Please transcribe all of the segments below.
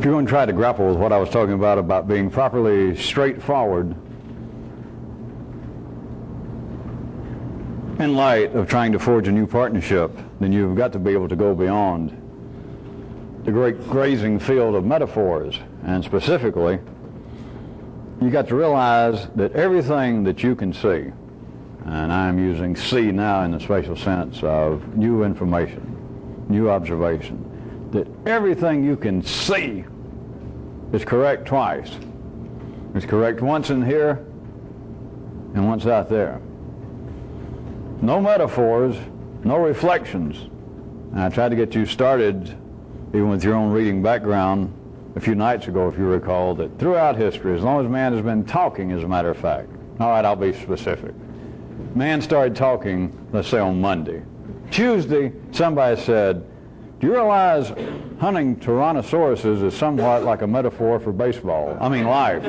If you're going to try to grapple with what I was talking about being properly straightforward in light of trying to forge a new partnership, then you've got to be able to go beyond the great grazing field of metaphors. And specifically, you got to realize that everything that you can see, and I'm using see now in the spatial sense of new information, new observation, that everything you can see is correct twice. It's correct once in here and once out there. No metaphors, no reflections. And I tried to get you started, even with your own reading background, a few nights ago, if you recall, that throughout history, as long as man has been talking, as a matter of fact, all right, I'll be specific. Man started talking, let's say on Monday. Tuesday, somebody said, do you realize hunting tyrannosauruses is somewhat like a metaphor for baseball? I mean life.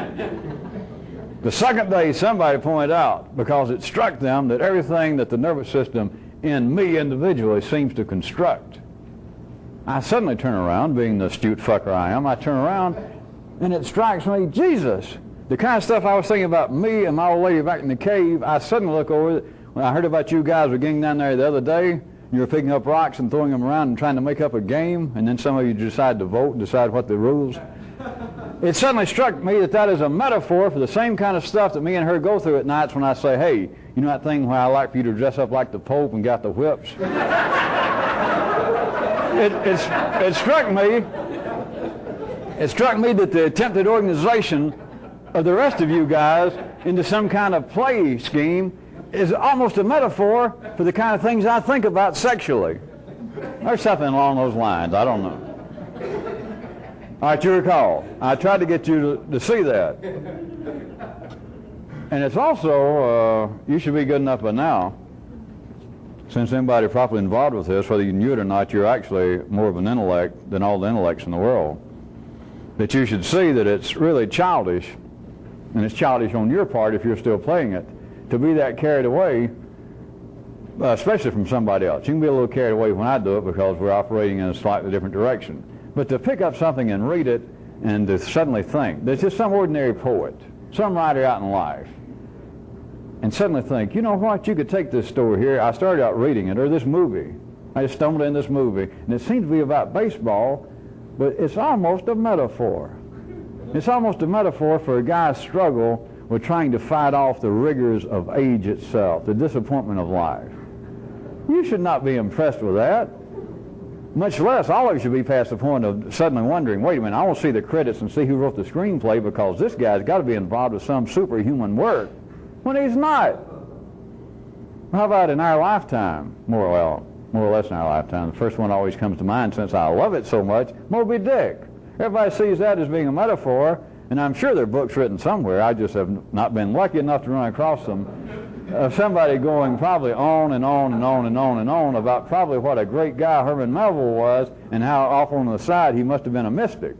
The second day, somebody pointed out, because it struck them that everything that the nervous system in me individually seems to construct. I suddenly turn around, being the astute fucker I am, I turn around and it strikes me, Jesus, the kind of stuff I was thinking about me and my old lady back in the cave, I suddenly look over, when I heard about you guys were getting down there the other day, you were picking up rocks and throwing them around and trying to make up a game, and then some of you decide to vote and decide what the rules. It suddenly struck me that that is a metaphor for the same kind of stuff that me and her go through at nights when I say, hey, you know that thing where I like for you to dress up like the Pope and got the whips? It struck me that the attempted organization of the rest of you guys into some kind of play scheme is almost a metaphor for the kind of things I think about sexually. There's something along those lines. I don't know. All right, you recall. I tried to get you to see that. And it's also, you should be good enough by now, since anybody properly involved with this, whether you knew it or not, you're actually more of an intellect than all the intellects in the world, that you should see that it's really childish, and it's childish on your part if you're still playing it, to be that carried away, especially from somebody else. You can be a little carried away when I do it because we're operating in a slightly different direction. But to pick up something and read it and to suddenly think, there's just some ordinary poet, some writer out in life, and suddenly think, you know what, you could take this story here, I started out reading it, or this movie. I just stumbled in this movie, and it seems to be about baseball, but it's almost a metaphor. It's almost a metaphor for a guy's struggle with trying to fight off the rigors of age itself, the disappointment of life. You should not be impressed with that. Much less, all of you should be past the point of suddenly wondering, wait a minute, I want to see the credits and see who wrote the screenplay because this guy's got to be involved with some superhuman work. When he's not. How about in our lifetime? More or less in our lifetime. The first one always comes to mind since I love it so much, Moby Dick. Everybody sees that as being a metaphor, and I'm sure there are books written somewhere. I just have not been lucky enough to run across them. Of somebody going probably on and on and on and on and on about probably what a great guy Herman Melville was and how off on the side he must have been a mystic.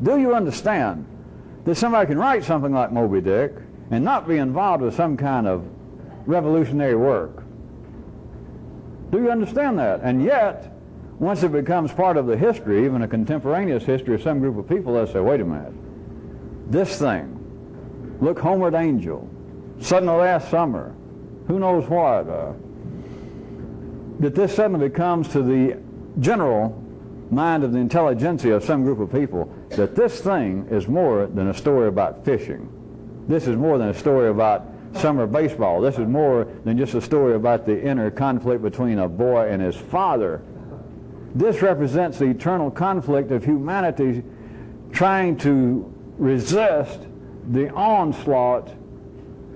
Do you understand that somebody can write something like Moby Dick and not be involved with some kind of revolutionary work? Do you understand that? And yet, once it becomes part of the history, even a contemporaneous history of some group of people, they'll say, wait a minute, this thing, look, Homeward Angel, suddenly last summer, who knows what, that this suddenly becomes to the general mind of the intelligentsia of some group of people that this thing is more than a story about fishing. This is more than a story about summer baseball. This is more than just a story about the inner conflict between a boy and his father. This represents the eternal conflict of humanity trying to resist the onslaught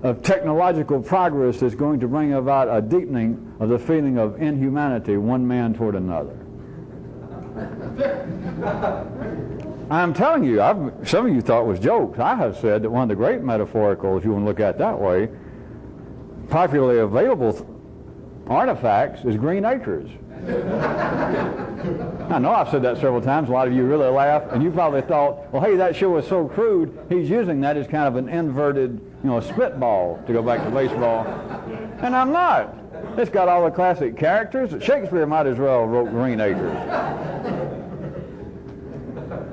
of technological progress that's going to bring about a deepening of the feeling of inhumanity one man toward another. I'm telling you, some of you thought it was jokes. I have said that one of the great metaphorical, if you want to look at it that way, popularly available artifacts is Green Acres. I know I've said that several times. A lot of you really laugh, and you probably thought, well, hey, that show was so crude, he's using that as kind of an inverted, spitball, to go back to baseball. And I'm not. It's got all the classic characters. Shakespeare might as well have wrote Green Acres.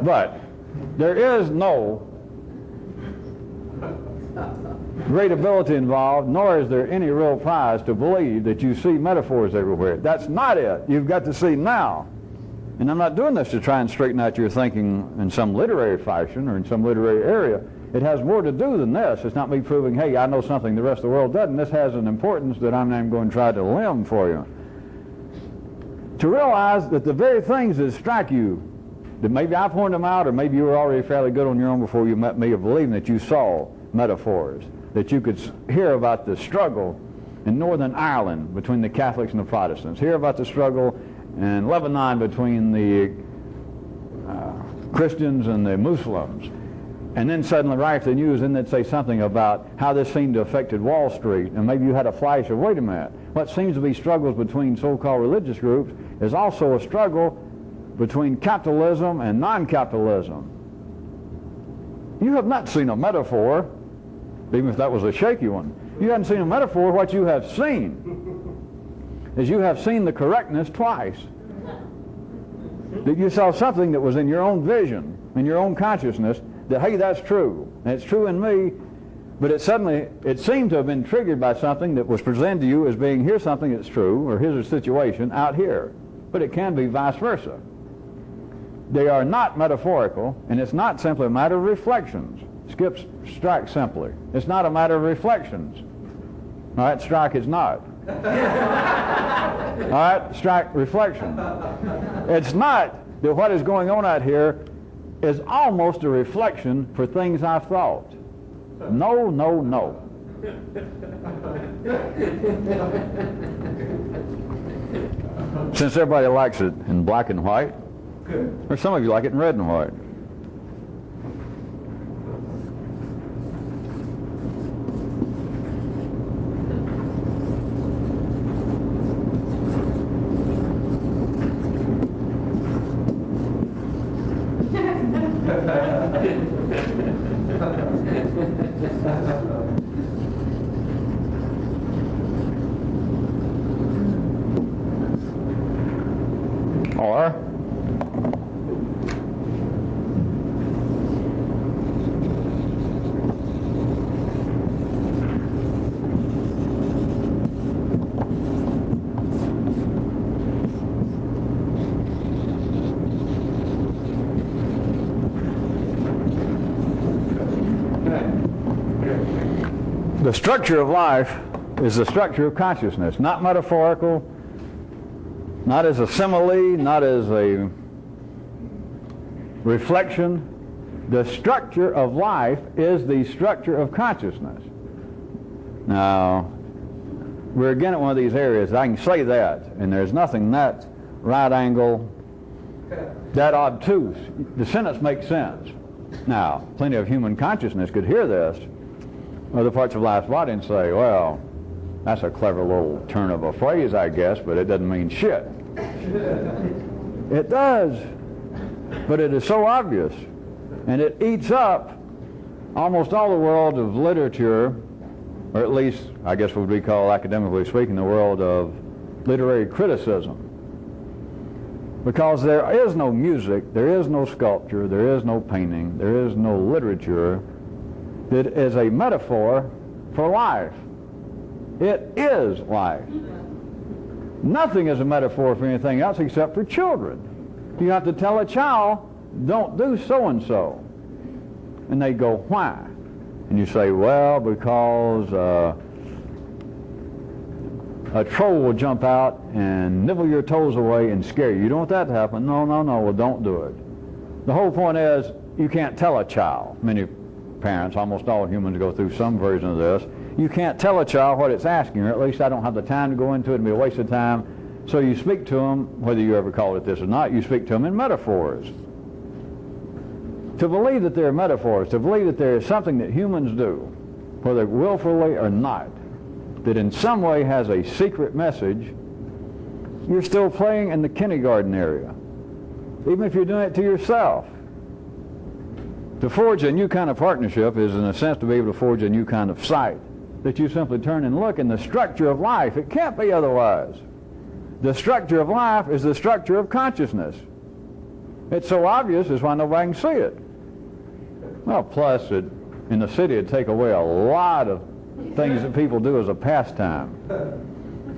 But there is no great ability involved, nor is there any real prize to believe that you see metaphors everywhere. That's not it. You've got to see now. And I'm not doing this to try and straighten out your thinking in some literary fashion or in some literary area. It has more to do than this. It's not me proving, hey, I know something the rest of the world doesn't. This has an importance that I'm not going to try to limn for you. To realize that the very things that strike you, that maybe I pointed them out, or maybe you were already fairly good on your own before you met me of believing that you saw metaphors, that you could hear about the struggle in Northern Ireland between the Catholics and the Protestants, hear about the struggle in Lebanon between the Christians and the Muslims, and then suddenly right after the news, then they'd say something about how this seemed to have affected Wall Street, and maybe you had a flash of, wait a minute, what seems to be struggles between so-called religious groups is also a struggle between capitalism and non-capitalism. You have not seen a metaphor, even if that was a shaky one. You haven't seen a metaphor. What you have seen is you have seen the correctness twice. That you saw something that was in your own vision, in your own consciousness, that, hey, that's true, and it's true in me, but it seemed to have been triggered by something that was presented to you as being, here's something that's true, or here's a situation out here. But it can be vice versa. They are not metaphorical, and it's not simply a matter of reflections. Strike simply. It's not a matter of reflections. All right, strike is not. All right, strike reflection. It's not that what is going on out here is almost a reflection for things I've thought. No, no, no. Since everybody likes it in black and white, or some of you like it in red and white. Or the structure of life is the structure of consciousness, not metaphorical, not as a simile, not as a reflection. The structure of life is the structure of consciousness. Now, we're again at one of these areas. I can say that, and there's nothing that right angle, that obtuse. The sentence makes sense. Now, plenty of human consciousness could hear this, other parts of life's body, and say, well, that's a clever little turn of a phrase, I guess, but it doesn't mean shit. It does, but it is so obvious, and it eats up almost all the world of literature, or at least, I guess what we call, academically speaking, the world of literary criticism. Because there is no music, there is no sculpture, there is no painting, there is no literature that is a metaphor for life. It is life. Nothing is a metaphor for anything else except for children. You have to tell a child, don't do so-and-so. And they go, why? And you say, well, because a troll will jump out and nibble your toes away and scare you. You don't want that to happen. No, no, no, well, don't do it. The whole point is, you can't tell a child. Many parents, almost all humans go through some version of this. You can't tell a child what it's asking, or at least I don't have the time to go into it and be a waste of time. So you speak to them, whether you ever call it this or not, you speak to them in metaphors. To believe that there are metaphors, to believe that there is something that humans do, whether willfully or not, that in some way has a secret message, you're still playing in the kindergarten area, even if you're doing it to yourself. To forge a new kind of partnership is, in a sense, to be able to forge a new kind of sight, that you simply turn and look in the structure of life. It can't be otherwise. The structure of life is the structure of consciousness. It's so obvious, it's why nobody can see it. Well, plus, in the city, it'd take away a lot of things that people do as a pastime.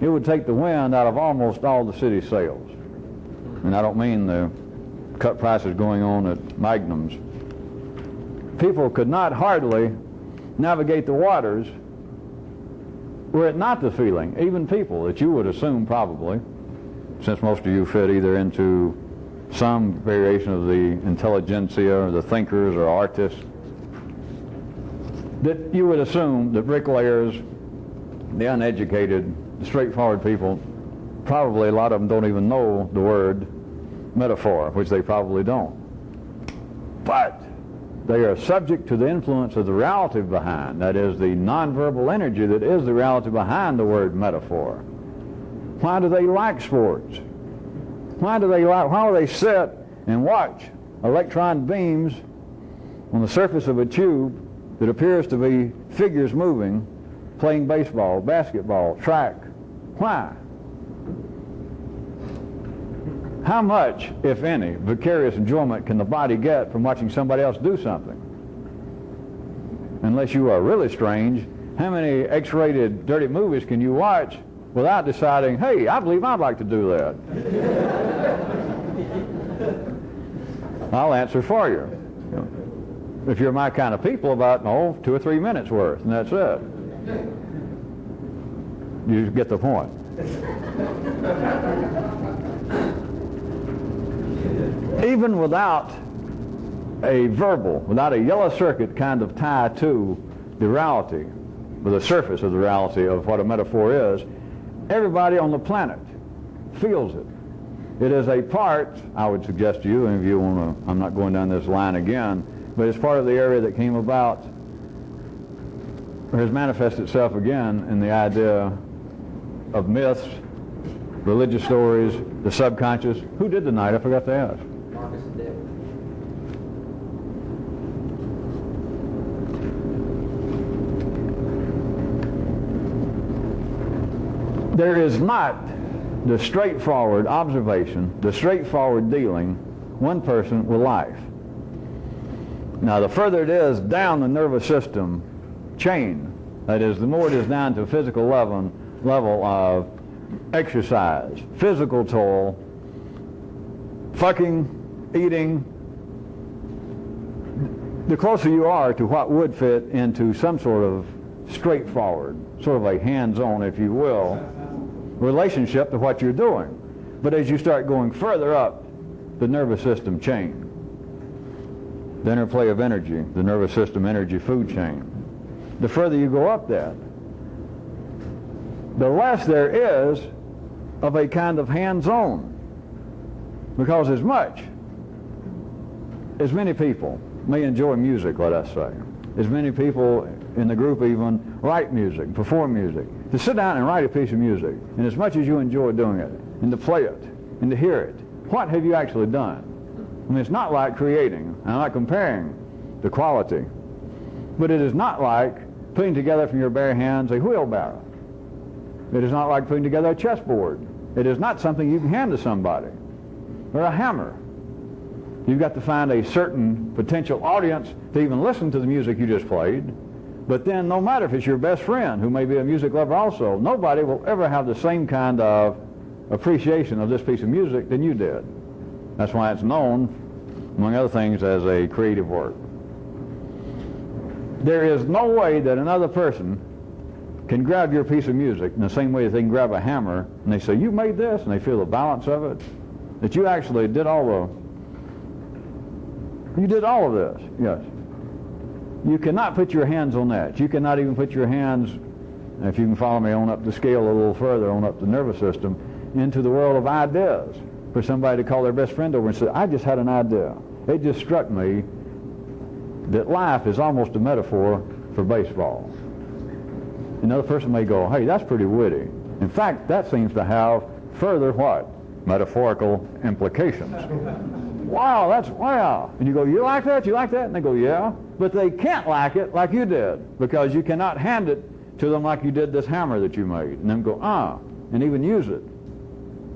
It would take the wind out of almost all the city sales. And I don't mean the cut prices going on at Magnum's. People could not hardly navigate the waters were it not the feeling, even people that you would assume probably, since most of you fit either into some variation of the intelligentsia or the thinkers or artists, that you would assume that bricklayers, the uneducated, the straightforward people, probably a lot of them don't even know the word metaphor, which they probably don't. But they are subject to the influence of the reality behind, that is the nonverbal energy that is the reality behind the word metaphor. Why do they like sports? Why do they sit and watch electron beams on the surface of a tube that appears to be figures moving, playing baseball, basketball, track? Why? How much, if any, vicarious enjoyment can the body get from watching somebody else do something? Unless you are really strange, how many X-rated dirty movies can you watch without deciding, hey, I believe I'd like to do that? I'll answer for you. If you're my kind of people, about 2 or 3 minutes worth, and that's it. You get the point. Even without a verbal, without a yellow circuit kind of tie to the reality, with the surface of the reality of what a metaphor is, everybody on the planet feels it. It is a part, I would suggest to you, and if you want to, I'm not going down this line again, but it's part of the area that came about, or has manifested itself again in the idea of myths, religious stories, the subconscious. Who did the night? I forgot to ask. Marcus and David. There is not the straightforward observation, the straightforward dealing, one person with life. Now, the further it is down the nervous system chain, that is, the more it is down to a physical level of exercise, physical toil, fucking, eating, the closer you are to what would fit into some sort of straightforward, sort of a hands-on, if you will, relationship to what you're doing. But as you start going further up the nervous system chain, the interplay of energy, the nervous system energy food chain, the further you go up that, the less there is of a kind of hands-on. Because as many people may enjoy music, let us say, as many people in the group even write music, perform music, to sit down and write a piece of music, and as much as you enjoy doing it, and to play it, and to hear it, what have you actually done? I mean, it's not like creating. I'm not comparing the quality, but it is not like putting together from your bare hands a wheelbarrow. It is not like putting together a chessboard. It is not something you can hand to somebody, or a hammer. You've got to find a certain potential audience to even listen to the music you just played. But then, no matter if it's your best friend, who may be a music lover also, nobody will ever have the same kind of appreciation of this piece of music than you did. That's why it's known, among other things, as a creative work. There is no way that another person can grab your piece of music in the same way that they can grab a hammer, and they say, you made this, and they feel the balance of it, that you actually did all of this, yes. You cannot put your hands on that. You cannot even put your hands, if you can follow me on up the scale a little further, on up the nervous system, into the world of ideas. For somebody to call their best friend over and say, I just had an idea. It just struck me that life is almost a metaphor for baseball. Another person may go, hey, that's pretty witty. In fact, that seems to have further what? Metaphorical implications. Wow, that's wow. And you go, you like that? You like that? And they go, yeah. But they can't like it like you did, because you cannot hand it to them like you did this hammer that you made. And then go, and even use it.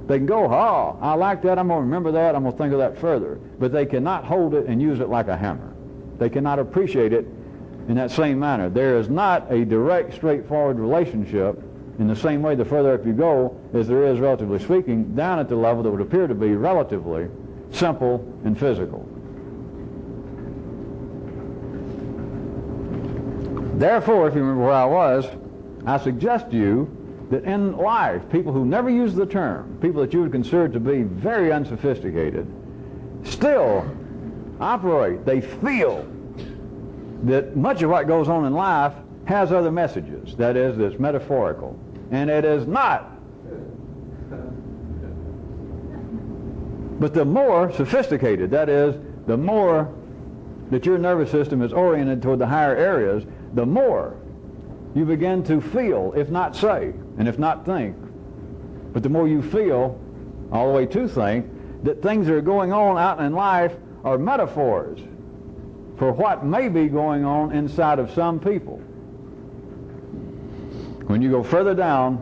They can go, oh, I like that, I'm going to remember that, I'm going to think of that further. But they cannot hold it and use it like a hammer. They cannot appreciate it in that same manner. There is not a direct, straightforward relationship in the same way the further up you go as there is, relatively speaking, down at the level that would appear to be relatively simple and physical. Therefore, if you remember where I was, I suggest to you that in life, people who never use the term, people that you would consider to be very unsophisticated, still operate, they feel that much of what goes on in life has other messages. That is, it's metaphorical. And it is not. But the more sophisticated, that is, the more that your nervous system is oriented toward the higher areas, the more you begin to feel, if not say, and if not think, but the more you feel, all the way to think, that things that are going on out in life are metaphors for what may be going on inside of some people. When you go further down,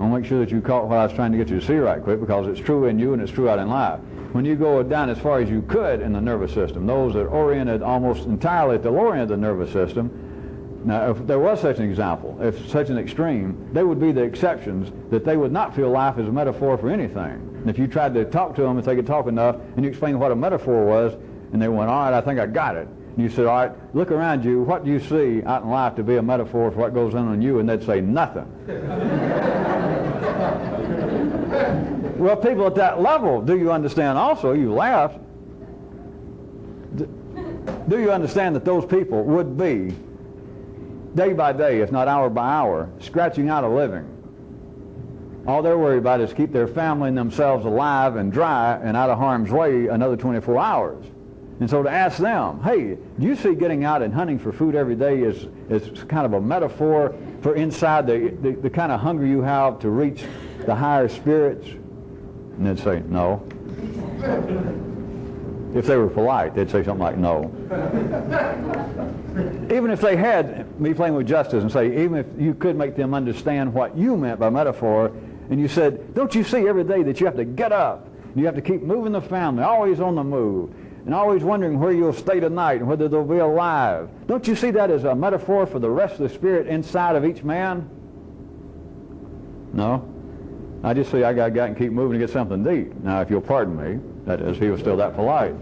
I'll make sure that you caught what I was trying to get you to see right quick, because it's true in you and it's true out in life. When you go down as far as you could in the nervous system, those that are oriented almost entirely at the lower end of the nervous system, now if there was such an example, if such an extreme, they would be the exceptions, that they would not feel life as a metaphor for anything. And if you tried to talk to them, if they could talk enough, and you explained what a metaphor was, and they went, all right, I think I got it. And you said, all right, look around you, what do you see out in life to be a metaphor for what goes on in you? And they'd say, nothing. Well, people at that level, do you understand also, you laughed, do you understand that those people would be, day by day, if not hour by hour, scratching out a living? All they're worried about is keep their family and themselves alive and dry and out of harm's way another 24 hours. And so to ask them, hey, do you see getting out and hunting for food every day is kind of a metaphor for inside the kind of hunger you have to reach the higher spirits? And they'd say, no. If they were polite, they'd say something like, no. Even if they had me playing with justice and say, even if you could make them understand what you meant by metaphor, and you said, don't you see every day that you have to get up, and you have to keep moving the family, always on the move, and always wondering where you'll stay tonight and whether they'll be alive. Don't you see that as a metaphor for the rest of the spirit inside of each man? No. I just say I got to get out and keep moving to get something to eat. Now, if you'll pardon me, that is, he was still that polite.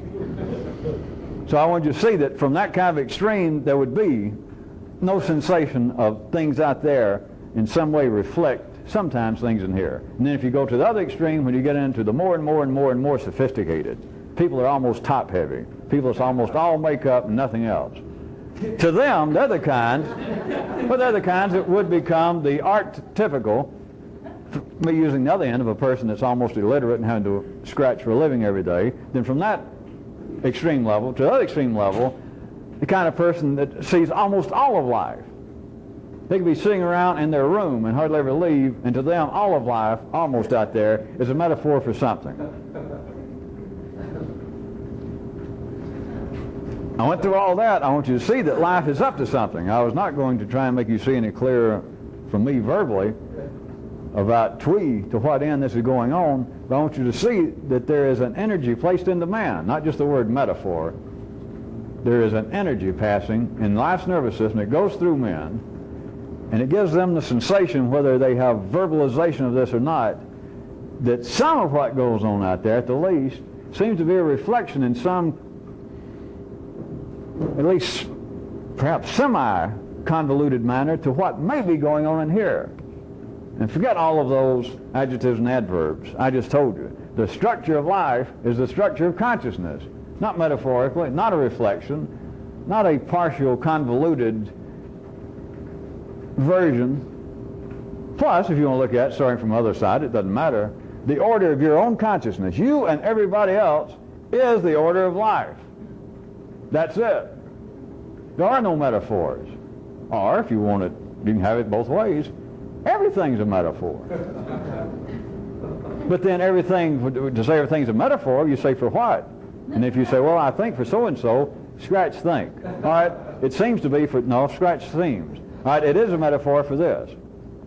So I want you to see that from that kind of extreme, there would be no sensation of things out there in some way reflect sometimes things in here. And then if you go to the other extreme, when you get into the more and more and more and more sophisticated, people are almost top-heavy. People, it's almost all makeup and nothing else. To them, they're the kinds that would become the archetypical, me using the other end of a person that's almost illiterate and having to scratch for a living every day. Then from that extreme level to the other extreme level, the kind of person that sees almost all of life. They could be sitting around in their room and hardly ever leave, and to them, all of life, almost out there, is a metaphor for something. I went through all that. I want you to see that life is up to something. I was not going to try and make you see any clearer from me verbally about to what end this is going on, but I want you to see that there is an energy placed into man, not just the word metaphor. There is an energy passing in life's nervous system that goes through men, and it gives them the sensation, whether they have verbalization of this or not, that some of what goes on out there, at the least, seems to be a reflection in some, at least perhaps semi-convoluted manner, to what may be going on in here. And forget all of those adjectives and adverbs. I just told you. The structure of life is the structure of consciousness. Not metaphorically, not a reflection, not a partial, convoluted version. Plus, if you want to look at it, starting from the other side, it doesn't matter. The order of your own consciousness, you and everybody else, is the order of life. That's it. There are no metaphors. Or, if you want it, you can have it both ways. Everything's a metaphor. But then everything, to say everything's a metaphor, you say for what? And if you say, well, I think for so-and-so, scratch think. All right, it seems to be for, no, scratch seems. All right, it is a metaphor for this.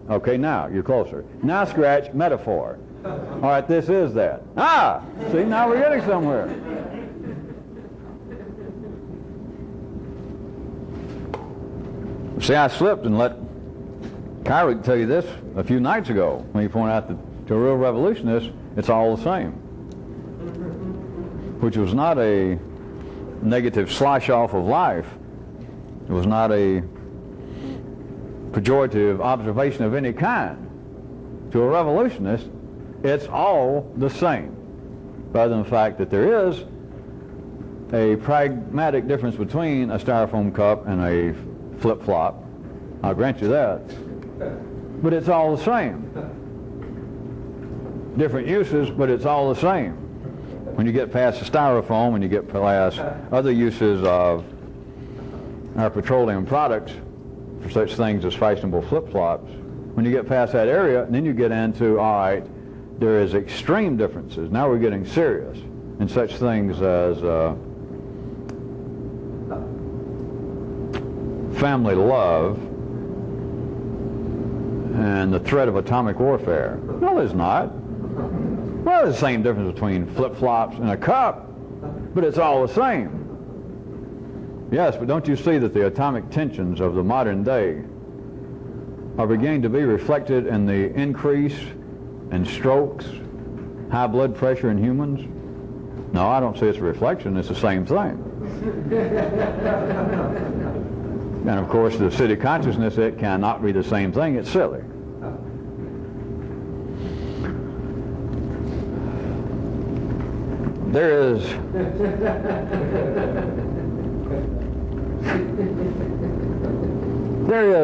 Okay, now, you're closer. Now scratch metaphor. All right, this is that. Ah! See, now we're getting somewhere. See, I slipped and let Kyrie tell you this a few nights ago when he pointed out that to a real revolutionist, it's all the same. Which was not a negative slosh off of life. It was not a pejorative observation of any kind. To a revolutionist, it's all the same, rather than the fact that there is a pragmatic difference between a styrofoam cup and a flip-flop. I'll grant you that. But it's all the same. Different uses, but it's all the same. When you get past the styrofoam and you get past other uses of our petroleum products for such things as fashionable flip-flops, when you get past that area, then you get into, all right, there is extreme differences. Now we're getting serious in such things as family love and the threat of atomic warfare. No, there's not. Well, there's the same difference between flip-flops and a cup, but it's all the same. Yes, but don't you see that the atomic tensions of the modern day are beginning to be reflected in the increase in strokes, high blood pressure in humans? No, I don't see it's a reflection. It's the same thing. And of course, the city consciousness, it cannot be the same thing. It's silly. There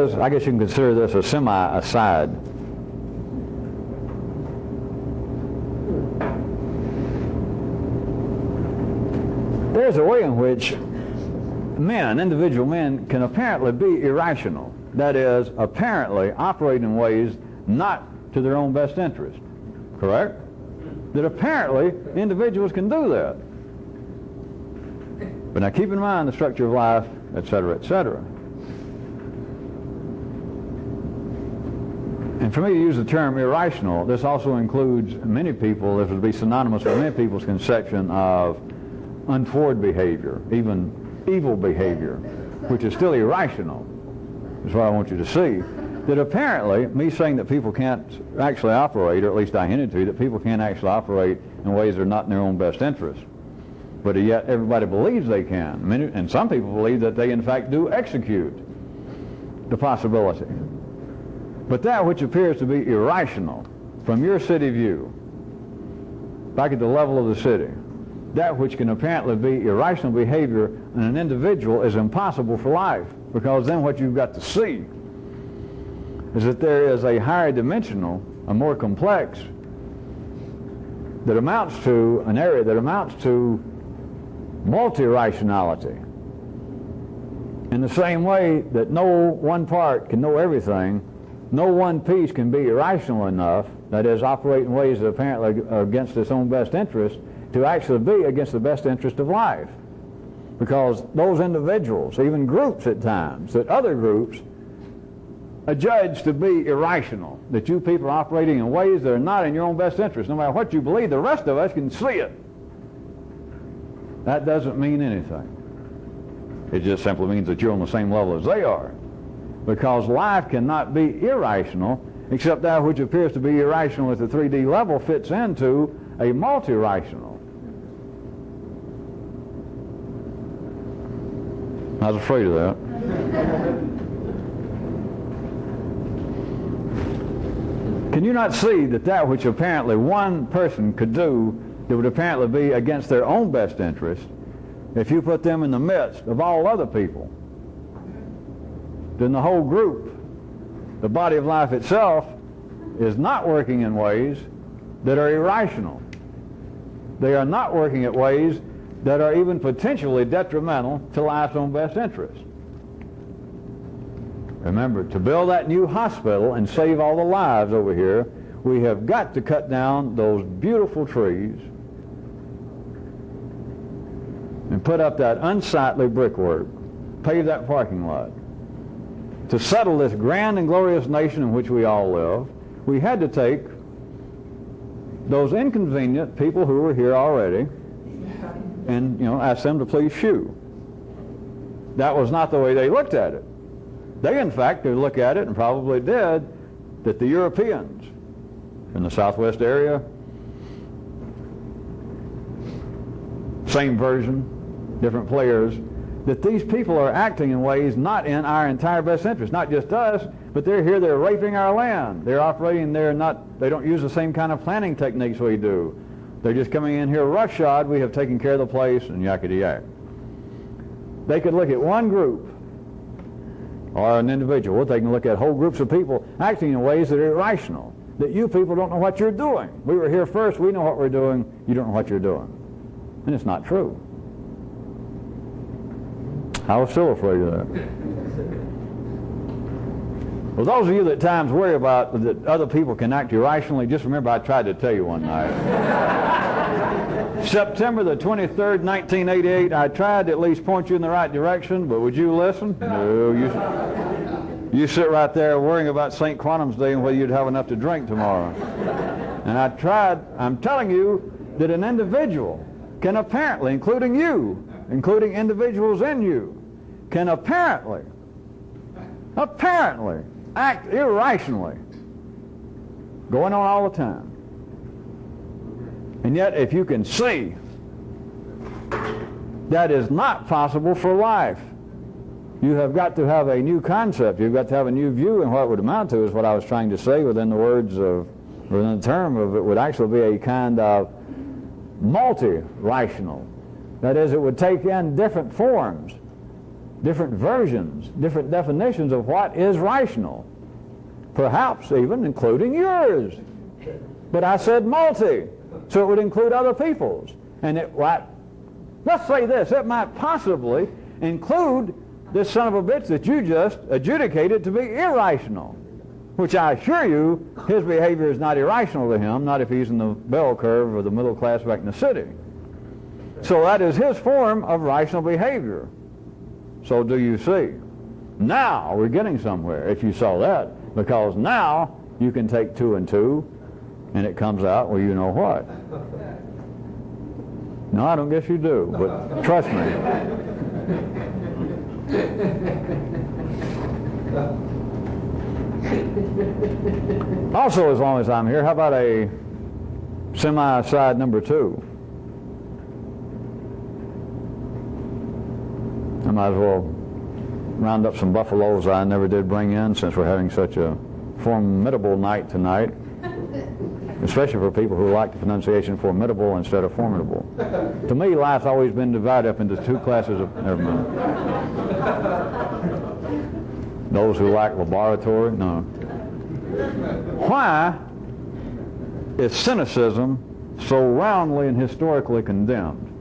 is, I guess you can consider this a semi-aside. There's a way in which men, individual men, can apparently be irrational. That is, apparently operate in ways not to their own best interest. Correct? That apparently individuals can do that. But now keep in mind the structure of life, etc., etc. And for me to use the term irrational, this also includes many people, this would be synonymous with many people's conception of untoward behavior, even evil behavior, which is still irrational, is what I want you to see. That apparently, me saying that people can't actually operate, or at least I hinted to, that people can't actually operate in ways that are not in their own best interest. But yet everybody believes they can. And some people believe that they in fact do execute the possibility. But that which appears to be irrational from your city view, back at the level of the city, that which can apparently be irrational behavior in an individual is impossible for life, because then what you've got to see is that there is a higher dimensional, a more complex, that amounts to an area that amounts to multi-rationality. In the same way that no one part can know everything, no one piece can be irrational enough, that is, operate in ways that apparently are against its own best interest, to actually be against the best interest of life. Because those individuals, even groups at times, that other groups are judged to be irrational, that you people are operating in ways that are not in your own best interest. No matter what you believe, the rest of us can see it. That doesn't mean anything. It just simply means that you're on the same level as they are. Because life cannot be irrational, except that which appears to be irrational at the 3D level fits into a multi-rational. I was afraid of that. Can you not see that that which apparently one person could do that would apparently be against their own best interest, if you put them in the midst of all other people, then the whole group, the body of life itself, is not working in ways that are irrational. They are not working at ways that are even potentially detrimental to life's own best interest. Remember, to build that new hospital and save all the lives over here, we have got to cut down those beautiful trees and put up that unsightly brickwork, pave that parking lot. To settle this grand and glorious nation in which we all live, we had to take those inconvenient people who were here already and, ask them to please shoo. That was not the way they looked at it. They, in fact, could look at it, and probably did, that the Europeans in the Southwest area, same version, different players, that these people are acting in ways not in our entire best interest, not just us, but they're here, they're raping our land. They're operating, they don't use the same kind of planning techniques we do. They're just coming in here roughshod, we have taken care of the place, and yakety-yak. They could look at one group or an individual. They can look at whole groups of people acting in ways that are irrational, that you people don't know what you're doing. We were here first, we know what we're doing, you don't know what you're doing. And it's not true. I was still afraid of that. Well, those of you that at times worry about that other people can act irrationally, just remember I tried to tell you one night. September the 23rd, 1988, I tried to at least point you in the right direction, but would you listen? No, you sit right there worrying about St. Quantum's Day and whether you'd have enough to drink tomorrow. And I tried, I'm telling you that an individual can apparently, including you, including individuals in you, can apparently act irrationally, going on all the time. And yet, if you can see that is not possible for life, you have got to have a new concept. You've got to have a new view, and what it would amount to is what I was trying to say within the words of, within the term of it would actually be a kind of multi-rational. That is, it would take in different forms, different versions, different definitions of what is rational, perhaps even including yours. But I said multi, so it would include other people's. And let's say this, it might possibly include this son of a bitch that you just adjudicated to be irrational, which I assure you, his behavior is not irrational to him, not if he's in the bell curve or the middle class back in the city. So that is his form of rational behavior. So do you see? Now we're getting somewhere, if you saw that, because now you can take 2 and 2, and it comes out, well, you know what. No, I don't guess you do, but trust me. Also, as long as I'm here, how about a semi-side number 2? I might as well round up some buffaloes I never did bring in, since we're having such a formidable night tonight, especially for people who like the pronunciation formidable instead of formidable. To me, life's always been divided up into 2 classes of, never mind. Those who like laboratory, no. Why is cynicism so roundly and historically condemned?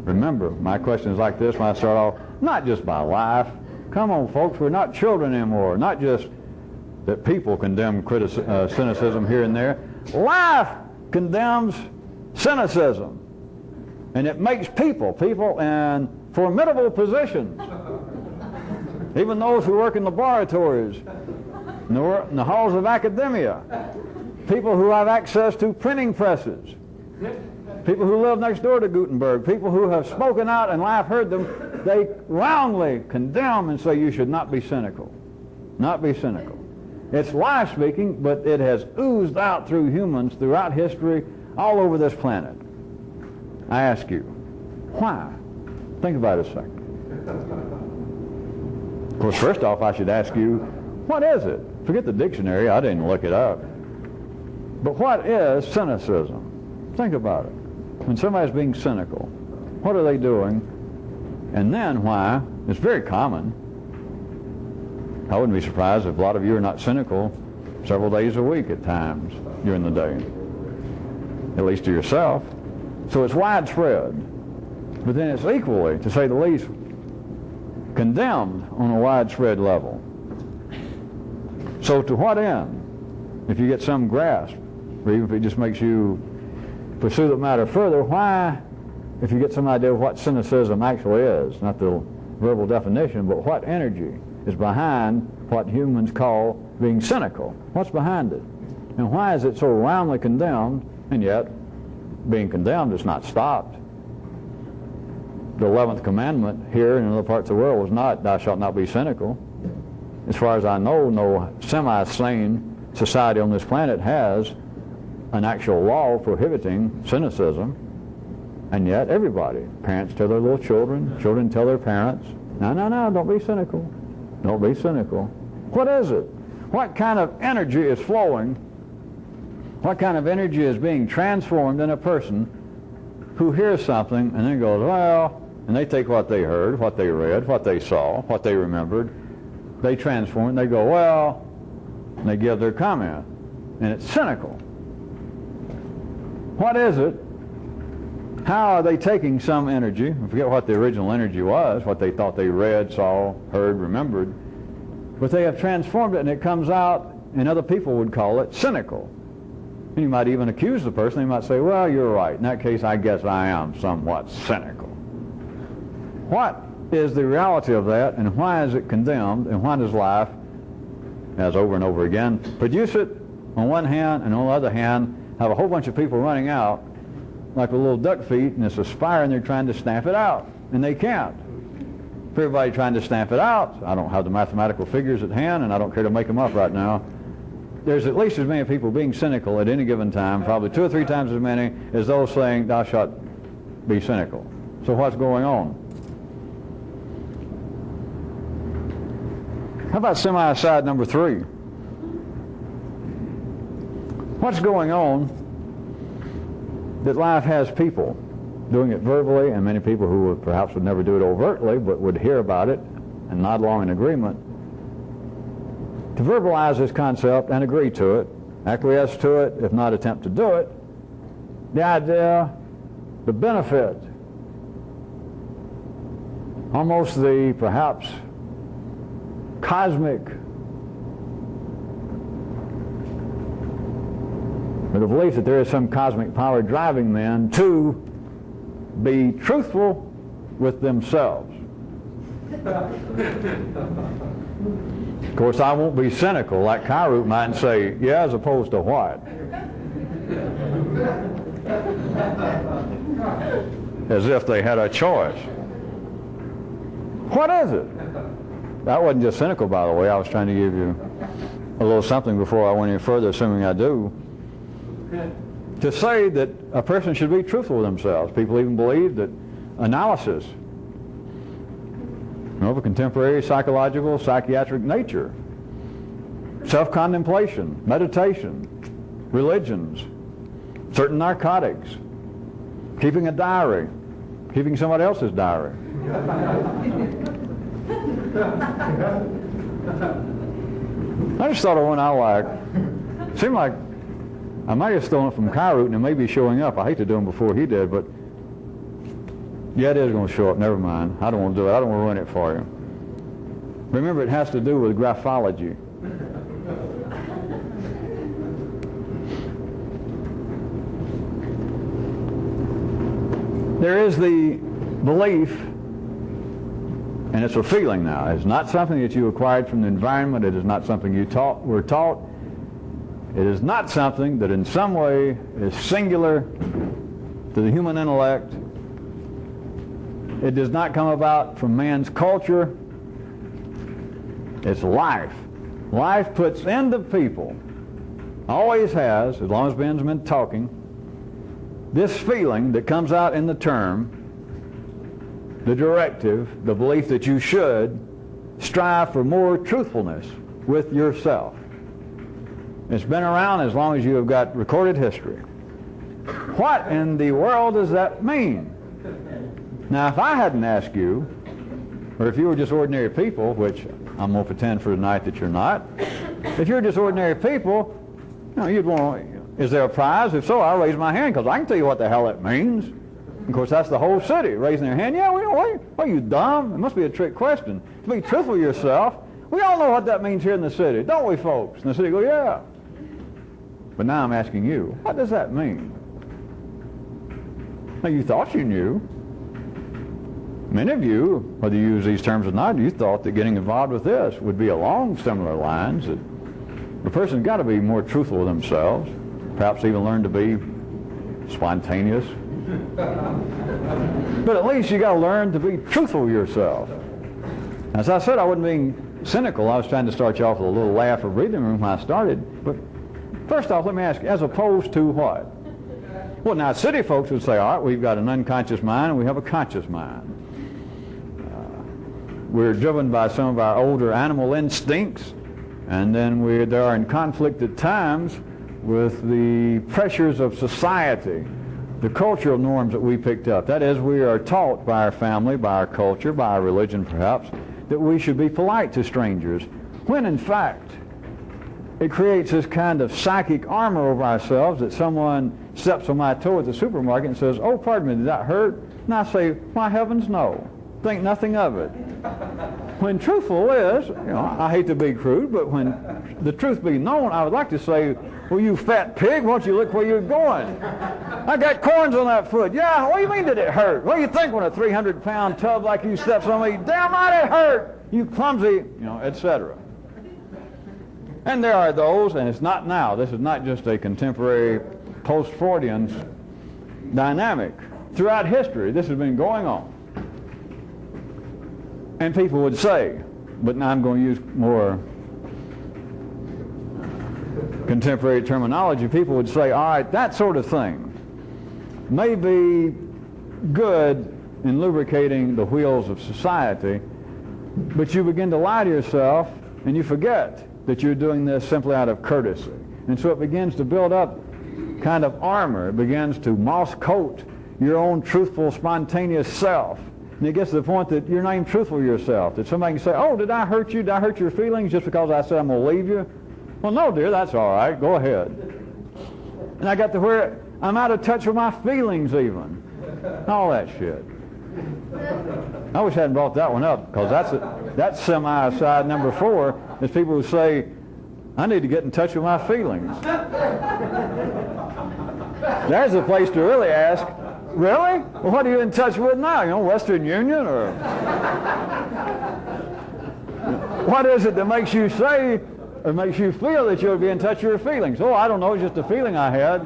Remember, my question is like this when I start off, not just by life. Come on, folks, we're not children anymore. Not just that people condemn cynicism here and there. Life condemns cynicism. And it makes people in formidable positions. Even those who work in laboratories, in the halls of academia, people who have access to printing presses, people who live next door to Gutenberg, people who have spoken out and life heard them, they roundly condemn and say you should not be cynical. Not be cynical. It's life speaking, but it has oozed out through humans throughout history all over this planet. I ask you, why? Think about it a second. Of course, first off, I should ask you, what is it? Forget the dictionary, I didn't look it up. But what is cynicism? Think about it. When somebody's being cynical, what are they doing? And then why? It's very common. I wouldn't be surprised if a lot of you are not cynical several days a week at times during the day, at least to yourself. So it's widespread. But then it's equally, to say the least, condemned on a widespread level. So to what end? If you get some grasp, or even if it just makes you pursue the matter further, why, if you get some idea of what cynicism actually is, not the verbal definition, but what energy is behind what humans call being cynical? What's behind it? And why is it so roundly condemned And yet, being condemned is not stopped. The 11th commandment here and in other parts of the world was not, thou shalt not be cynical. As far as I know, no semi-sane society on this planet has an actual law prohibiting cynicism. And yet everybody, parents tell their little children, children tell their parents, no, don't be cynical. Don't be cynical. What is it? What kind of energy is flowing? What kind of energy is being transformed in a person who hears something and then goes, well, and they take what they heard, what they read, what they saw, what they remembered, they transform, they go, well, and they give their comment. And it's cynical. What is it? How are they taking some energy? I forget what the original energy was, what they thought they read, saw, heard, remembered. But they have transformed it, and it comes out, and other people would call it cynical. And you might even accuse the person. They might say, well, you're right. In that case, I guess I am somewhat cynical. What is the reality of that, and why is it condemned, and why does life, as over and over again, produce it on one hand, and on the other hand, have a whole bunch of people running out like with little duck feet, and it's a spire, and they're trying to stamp it out, and they can't. For everybody trying to stamp it out, I don't have the mathematical figures at hand, and I don't care to make them up right now. There's at least as many people being cynical at any given time, probably 2 or 3 times as many as those saying, thou shalt be cynical. So what's going on? How about semi-aside number 3? What's going on that life has people doing it verbally, and many people who perhaps would never do it overtly, but would hear about it and nod along in agreement, to verbalize this concept and agree to it, acquiesce to it, if not attempt to do it, the idea, the benefit, almost the perhaps cosmic, or the belief that there is some cosmic power driving men to be truthful with themselves. Of course, I won't be cynical like Kyrut might say, yeah, as opposed to what? As if they had a choice. What is it? That wasn't just cynical, by the way. I was trying to give you a little something before I went any further, assuming I do. To say that a person should be truthful with themselves. People even believe that analysis, of a contemporary psychological, psychiatric nature, self-contemplation, meditation, religions, certain narcotics, keeping a diary, keeping somebody else's diary. I just thought of one I liked. Seemed like I might have stolen it from Kyrut, and it may be showing up. I hate to do him before he did, but yeah, it is going to show up. Never mind. I don't want to do it. I don't want to ruin it for you. Remember, it has to do with graphology. There is the belief, and it's a feeling now. It's not something that you acquired from the environment. It is not something you were taught. It is not something that in some way is singular to the human intellect. It does not come about from man's culture. It's life. Life puts into people, always has, as long as Ben's been talking, this feeling that comes out in the term, the directive, the belief that you should strive for more truthfulness with yourself. It's been around as long as you have got recorded history. What in the world does that mean? Now, if I hadn't asked you, or if you were just ordinary people, which I'm going to pretend for tonight that you're not, if you're just ordinary people, you'd want, is there a prize? If so, I'll raise my hand, because I can tell you what the hell it means. Of course, that's the whole city, raising their hand. Yeah, are you dumb? It must be a trick question. To be truthful with yourself, we all know what that means here in the city, don't we, folks? And the city go, yeah. But now I'm asking you, what does that mean? Now, you thought you knew. Many of you, whether you use these terms or not, you thought that getting involved with this would be along similar lines, that the person's got to be more truthful with themselves, perhaps even learn to be spontaneous. But at least you got to learn to be truthful with yourself. As I said, I wasn't being cynical. I was trying to start you off with a little laugh or breathing room when I started. But first off, let me ask you, as opposed to what? Well, now city folks would say, all right, we've got an unconscious mind and we have a conscious mind. We're driven by some of our older animal instincts, and then they are in conflict at times with the pressures of society, the cultural norms that we picked up. That is, we are taught by our family, by our culture, by our religion perhaps, that we should be polite to strangers, when in fact it creates this kind of psychic armor over ourselves that someone steps on my toe at the supermarket and says, oh, pardon me, did that hurt? And I say, why, heavens, no. Think nothing of it. When truthful is, I hate to be crude, but when the truth be known, I would like to say, well, you fat pig, why don't you look where you're going? I got corns on that foot. Yeah, what do you mean did it hurt? What do you think when a 300-pound tub like you steps on me? Damn right it hurt, you clumsy, etc. And there are those, and it's not now, this is not just a contemporary post-Freudian dynamic. Throughout history, this has been going on. And people would say, but now I'm going to use more contemporary terminology, people would say, all right, that sort of thing may be good in lubricating the wheels of society, but you begin to lie to yourself and you forget that you're doing this simply out of courtesy. And so it begins to build up kind of armor. It begins to moss coat your own truthful, spontaneous self. And it gets to the point that you're not even truthful to yourself. That somebody can say, oh, did I hurt you? Did I hurt your feelings just because I said I'm going to leave you? Well, no, dear, that's all right. Go ahead. And I got to where I'm out of touch with my feelings even. All that shit. I wish I hadn't brought that one up, because that's semi-side number 4, is people who say, I need to get in touch with my feelings. There's a place to really ask, really? Well, what are you in touch with now? Western Union, or what is it that makes you say or makes you feel that you'll be in touch with your feelings? Oh, I don't know, it's just a feeling I had.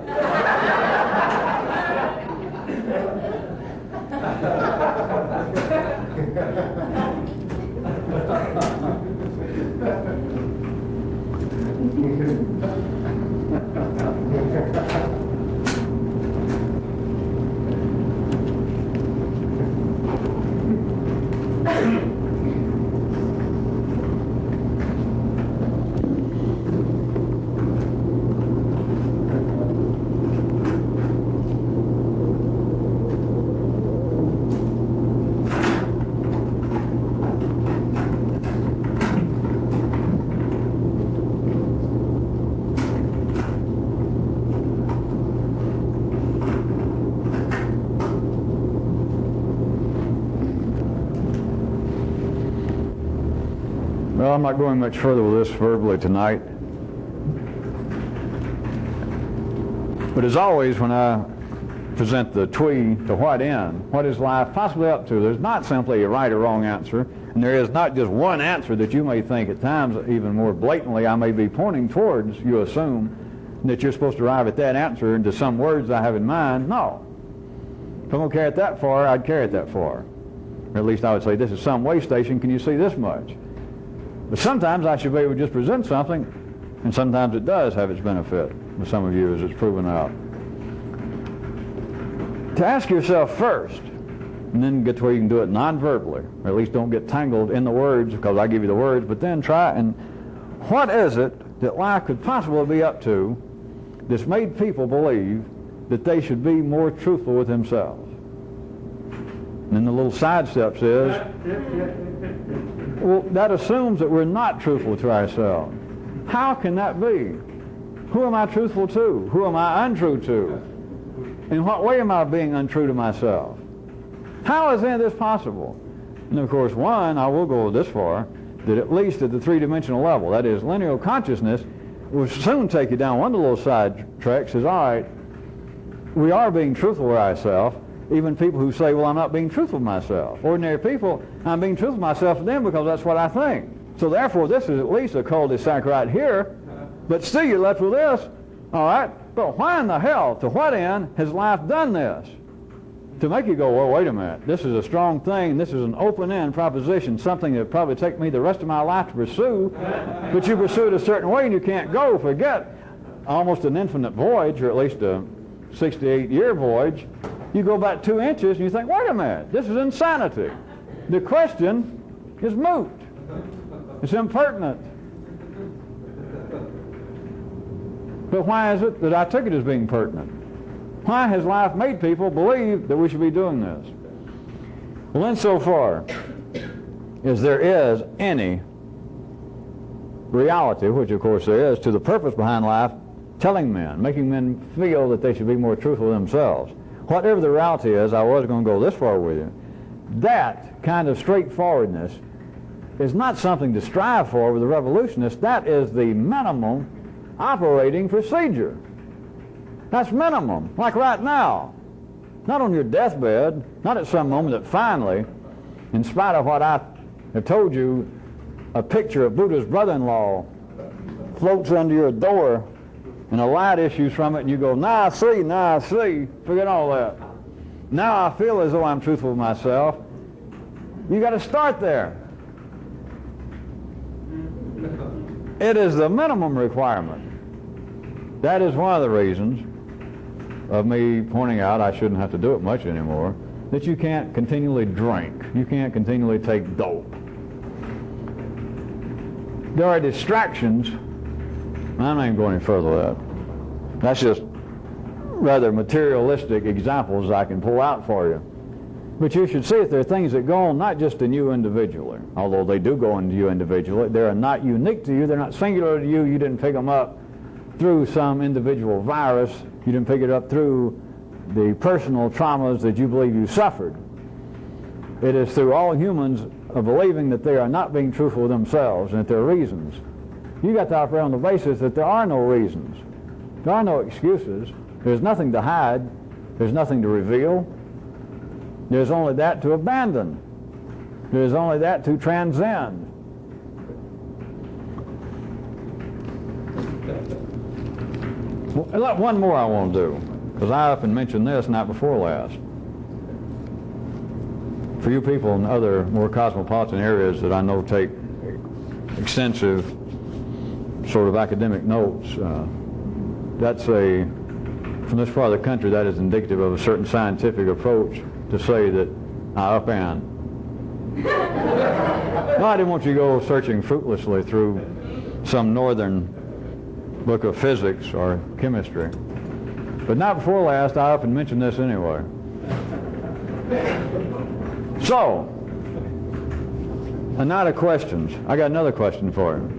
Well, I'm not going much further with this verbally tonight. But as always, when I present the twee to what end, what is life possibly up to, there's not simply a right or wrong answer, and there is not just one answer that you may think at times, even more blatantly, I may be pointing towards, you assume, that you're supposed to arrive at that answer into some words I have in mind. No. If I'm going to carry it that far, I'd carry it that far. Or at least I would say, this is some way station, can you see this much? But sometimes I should be able to just present something, and sometimes it does have its benefit with some of you, as it's proven out. To ask yourself first, and then get to where you can do it non-verbally, or at least don't get tangled in the words, because I give you the words, but then try and what is it that life could possibly be up to that's made people believe that they should be more truthful with themselves? And then the little sidesteps is, well, that assumes that we're not truthful to ourselves. How can that be? Who am I truthful to? Who am I untrue to? In what way am I being untrue to myself? How is any of this possible? And of course, one, I will go this far, that at least at the three-dimensional level, that is, linear consciousness, will soon take you down one of the little side tracks, is, all right, we are being truthful with ourselves. Even people who say, well, I'm not being truthful to myself. Ordinary people, I'm being truthful to myself to them because that's what I think. So therefore, this is at least a cul-de-sac right here. But still, you're left with this. All right, But why in the hell, to what end, has life done this? To make you go, well, wait a minute, this is a strong thing, this is an open-end proposition, something that would probably take me the rest of my life to pursue, but you pursue it a certain way and you can't go. Forget almost an infinite voyage, or at least a 68-year voyage. You go back 2 inches and you think, wait a minute, this is insanity. The question is moot. It's impertinent. But why is it that I took it as being pertinent? Why has life made people believe that we should be doing this? Well, insofar as there is any reality, which of course there is, to the purpose behind life, telling men, making men feel that they should be more truthful themselves. Whatever the reality is, I was going to go this far with you. That kind of straightforwardness is not something to strive for with the revolutionists. That is the minimum operating procedure. That's minimum. Like right now. Not on your deathbed, not at some moment that finally, in spite of what I have told you, a picture of Buddha's brother-in-law floats under your door and a light issues from it and you go, now I see, forget all that. Now I feel as though I'm truthful with myself. You got to start there. It is the minimum requirement. That is one of the reasons of me pointing out, I shouldn't have to do it much anymore, that you can't continually drink. You can't continually take dope. There are distractions. I'm not even going any further with that. That's just rather materialistic examples I can pull out for you. But you should see that there are things that go on not just in you individually, although they do go into you individually. They are not unique to you. They're not singular to you. You didn't pick them up through some individual virus. You didn't pick it up through the personal traumas that you believe you suffered. It is through all humans of believing that they are not being truthful with themselves and that there are reasons. You got to operate on the basis that there are no reasons. There are no excuses. There's nothing to hide. There's nothing to reveal. There's only that to abandon. There's only that to transcend. Well, one more I want to do, because I often mentioned this night before last. For you people in other more cosmopolitan areas that I know take extensive sort of academic notes, that's from this part of the country, that is indicative of a certain scientific approach to say that I upend. No, I didn't want you to go searching fruitlessly through some northern book of physics or chemistry. But not before last, I often mentioned this anyway. So, a night of questions. I got another question for you.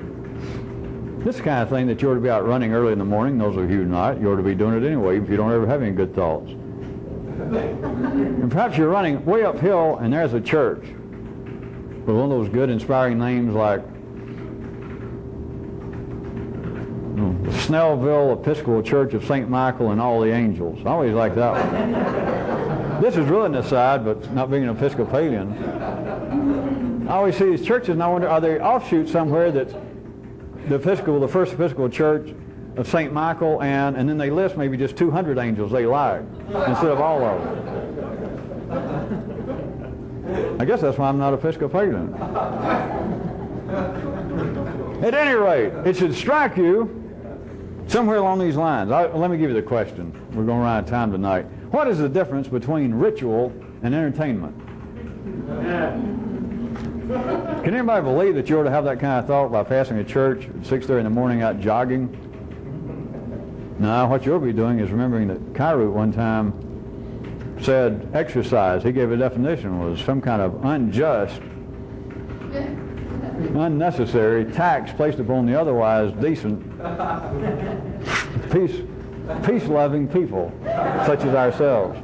This kind of thing that you ought to be out running early in the morning, those of you who not, you ought to be doing it anyway, if you don't ever have any good thoughts. And perhaps you're running way uphill and there's a church with one of those good inspiring names like the Snellville Episcopal Church of St. Michael and all the angels. I always like that one. This is really an aside, but not being an Episcopalian, I always see these churches and I wonder, are they offshoots somewhere that's the first Episcopal Church of St. Michael, and then they list maybe just 200 angels they like instead of all of them. I guess that's why I'm not Episcopalian. At any rate, it should strike you somewhere along these lines. Let me give you the question. We're going to run out of time tonight. What is the difference between ritual and entertainment? Can anybody believe that you ought to have that kind of thought by passing a church at 6:30 in the morning out jogging? No, what you'll be doing is remembering that Kairu one time said exercise, he gave a definition, was some kind of unjust, unnecessary tax placed upon the otherwise decent, peace-loving people such as ourselves.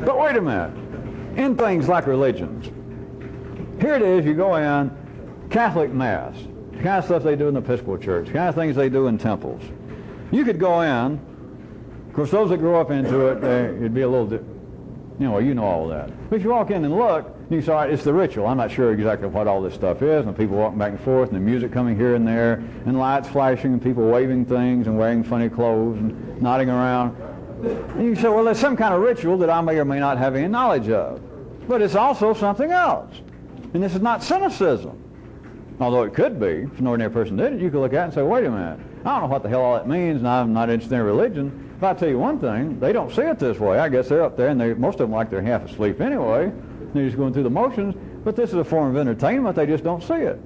But wait a minute. In things like religions, here it is, you go in, Catholic Mass, the kind of stuff they do in the Episcopal Church, the kind of things they do in temples. You could go in, of course those that grow up into it, it'd be a little, you know all that. But if you walk in and look, You say, all right, it's the ritual. I'm not sure exactly what all this stuff is, and people walking back and forth, and the music coming here and there, and lights flashing, and people waving things, and wearing funny clothes, and nodding around. And you say, well, there's some kind of ritual that I may or may not have any knowledge of. But it's also something else. And this is not cynicism. Although it could be. If an ordinary person did it, you could look at it and say, wait a minute, I don't know what the hell all that means, and I'm not interested in religion. But I'll tell you one thing, they don't see it this way. I guess they're up there, and most of them like they're half asleep anyway. They're just going through the motions. But this is a form of entertainment. They just don't see it.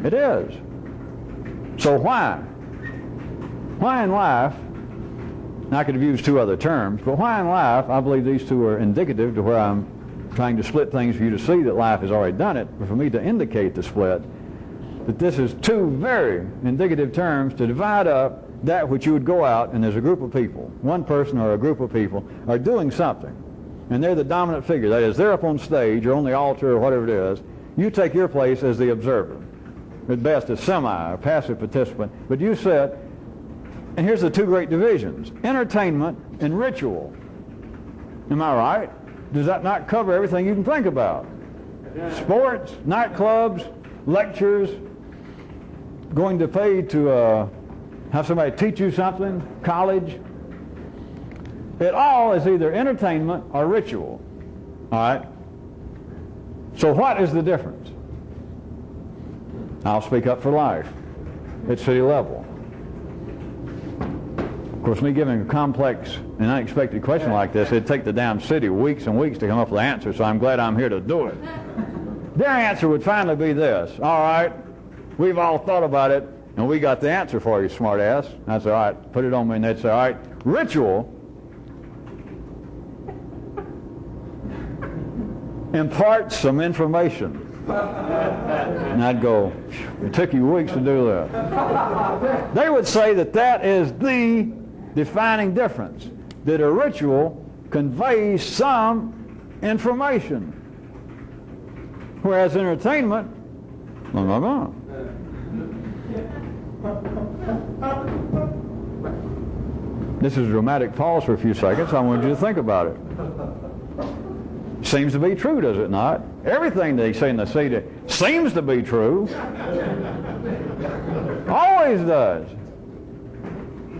It is. So why? Why in life, and I could have used two other terms, but why in life, I believe these two are indicative to where I'm trying to split things for you to see that life has already done it, but for me to indicate the split, that this is two very indicative terms to divide up that which you would go out and there's a group of people, one person or a group of people, are doing something, and they're the dominant figure. That is, they're up on stage or on the altar or whatever it is. You take your place as the observer, at best a semi or passive participant, but you sit, and here's the two great divisions, entertainment and ritual. Am I right? Does that not cover everything you can think about? Sports, nightclubs, lectures, going to pay to have somebody teach you something, college. It all is either entertainment or ritual. All right? So what is the difference? I'll speak up for life at city level. Of course, me giving a complex and unexpected question like this, it'd take the damn city weeks and weeks to come up with the answer, so I'm glad I'm here to do it. Their answer would finally be this. All right, we've all thought about it, and we got the answer for you, smart ass. And I'd say, all right, put it on me, and they'd say, all right, ritual imparts some information. And I'd go, it took you weeks to do that. They would say that that is the defining difference, that a ritual conveys some information, whereas entertainment, blah, blah, blah. This is a dramatic pause for a few seconds. I wanted you to think about it. Seems to be true, does it not? Everything they say in the city seems to be true. Always does.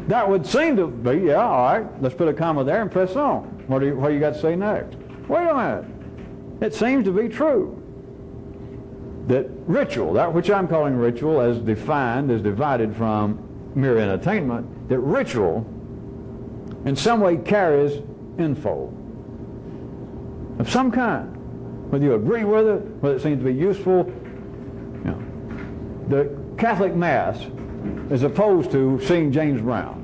That would seem to be, yeah, all right, let's put a comma there and press on. What do you got to say next? Wait a minute. It seems to be true that ritual, that which I'm calling ritual as defined, as divided from mere entertainment, that ritual in some way carries info of some kind. Whether you agree with it, whether it seems to be useful. You know, the Catholic Mass, as opposed to seeing James Brown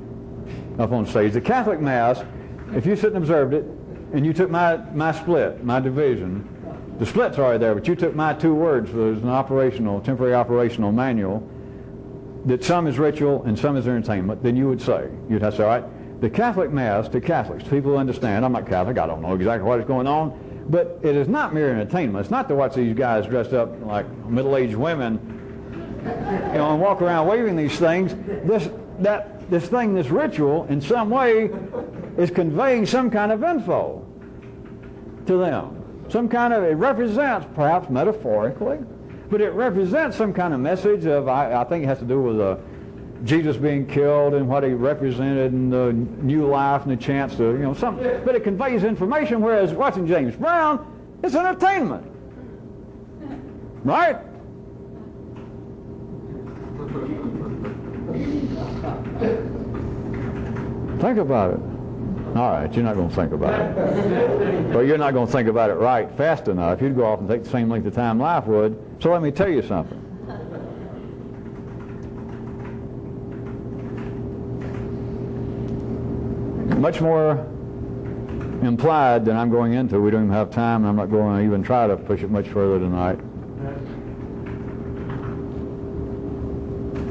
up on stage. The Catholic Mass, if you sit and observed it, and you took my split, my division, the split's already there, but you took my two words, there's an temporary operational manual, that some is ritual and some is entertainment, then you would say, you'd have to say, all right, the Catholic Mass to Catholics, people who understand, I'm not Catholic, I don't know exactly what is going on, but it is not mere entertainment. It's not to watch these guys dressed up like middle-aged women, you know, and walk around waving these things. This ritual, in some way, is conveying some kind of info to them. It represents, perhaps metaphorically, but it represents some kind of message of, I think it has to do with Jesus being killed and what he represented and the new life and the chance to, you know, something. But it conveys information, whereas watching James Brown is entertainment. Right? Think about it. All right, you're not going to think about it. But you're not going to think about it right fast enough. You'd go off and take the same length of time life would. So let me tell you something. Much more implied than I'm going into. We don't even have time, and I'm not going to even try to push it much further tonight.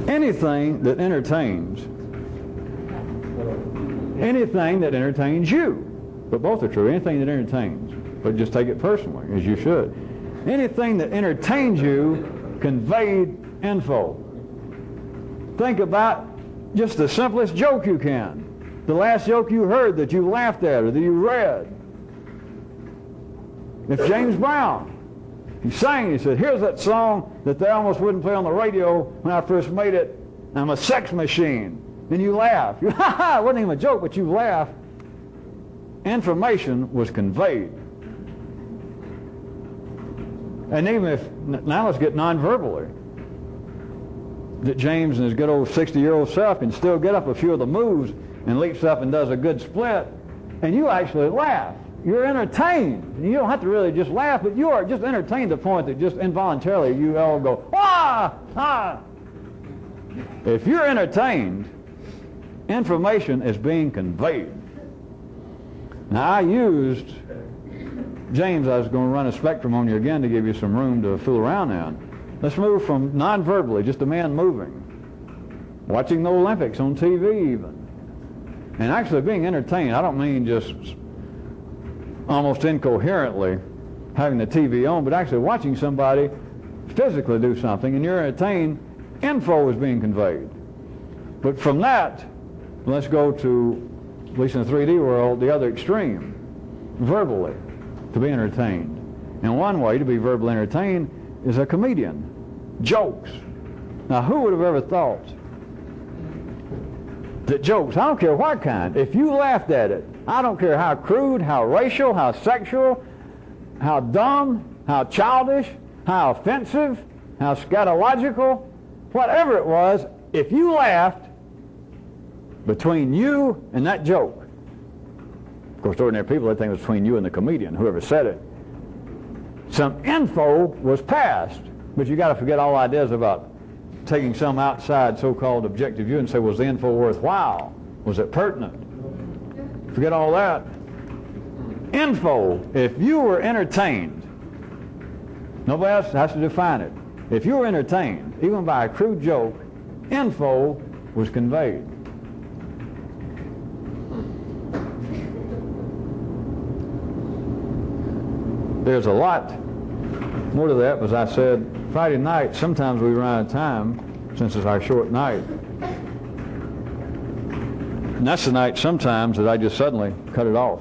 Anything that entertains you, but both are true, anything that entertains, but just take it personally, as you should. Anything that entertains you conveyed info. Think about just the simplest joke you can. The last joke you heard that you laughed at or that you read. If James Brown, he sang, he said, here's that song that they almost wouldn't play on the radio when I first made it. I'm a sex machine. And you laugh. It wasn't even a joke, but you laugh. Information was conveyed. And even if, now let's get non-verbally, that James and his good old 60-year-old self can still get up a few of the moves and leaps up and does a good split, and you actually laugh. You're entertained. You don't have to really just laugh, but you are just entertained to the point that just involuntarily you all go, ah, ah. If you're entertained, information is being conveyed. Now, I used, James, I was going to run a spectrum on you again to give you some room to fool around in. Let's move from non-verbally, just a man moving, watching the Olympics on TV even, and actually being entertained. I don't mean just almost incoherently having the TV on, but actually watching somebody physically do something, and you're entertained, info is being conveyed. But from that, let's go to, at least in the 3D world, the other extreme, verbally, to be entertained. And one way to be verbally entertained is a comedian. Jokes. Now, who would have ever thought that jokes, I don't care what kind, if you laughed at it, I don't care how crude, how racial, how sexual, how dumb, how childish, how offensive, how scatological, whatever it was, if you laughed between you and that joke, of course, ordinary people, they think it was between you and the comedian, whoever said it, some info was passed. But you got to forget all ideas about taking some outside so-called objective view and say, was the info worthwhile? Was it pertinent? Forget all that. Info, if you were entertained, nobody else has to define it. If you were entertained, even by a crude joke, info was conveyed. There's a lot more to that, as I said, Friday night, sometimes we run out of time, since it's our short night. And that's the night sometimes that I just suddenly cut it off.